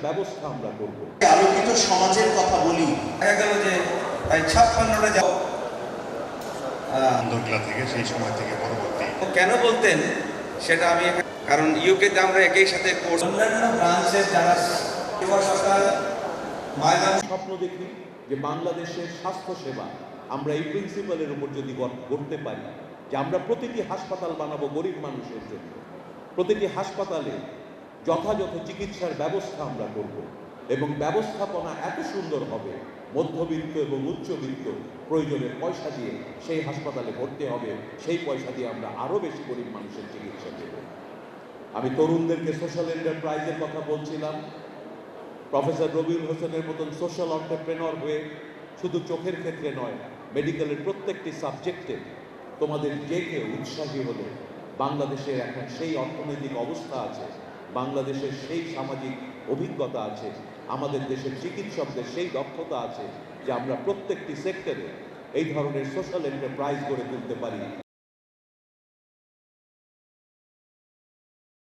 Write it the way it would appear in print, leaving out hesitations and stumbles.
ব্যবস্থা আমরা করব। আলোকিত সমাজের কথা বলি, দেখা গেল যে 56টা আন্দোলন থেকে সেই সময় থেকে পরবর্তী কেন বলতেন সেটা আমি কারণ ইউকেতে আমরা একই সাথে কোর্স অন্যান্য ব্রাঞ্চের যারা সেবা সরকার স্বপ্ন দেখি যে বাংলাদেশের স্বাস্থ্য সেবা আমরা এই প্রিন্সিপালের উপর যদি গড়তে পারি যে আমরা প্রতিটি হাসপাতাল বানাবো গরিব মানুষের জন্য, প্রতিটি হাসপাতালে যথাযথ চিকিৎসার ব্যবস্থা আমরা করব এবং ব্যবস্থাপনা এত সুন্দর হবে মধ্যবিত্ত এবং উচ্চবিত্ত প্রয়োজনে পয়সা দিয়ে সেই হাসপাতালে ভর্তি হবে, সেই পয়সা দিয়ে আমরা আরও বেশি গরিব মানুষের চিকিৎসা দেব। আমি তরুণদেরকে সোশ্যাল এন্টারপ্রাইজের কথা বলছিলাম। প্রফেসর রবিউল হোসেনের মতন সোশ্যাল এন্টারপ্রেনর হয়ে শুধু চোখের ক্ষেত্রে নয়, মেডিকেলের প্রত্যেকটি সাবজেক্টে তোমাদের যে কেউ উৎসাহী হলে বাংলাদেশের এখন সেই অর্থনৈতিক অবস্থা আছে, বাংলাদেশের সেই সামাজিক অভিজ্ঞতা আছে, আমাদের দেশের চিকিৎসকদের সেই দক্ষতা আছে যে আমরা প্রত্যেকটি সেক্টরে এই ধরনের সোশ্যাল এন্টারপ্রাইজ গড়ে তুলতে পারি।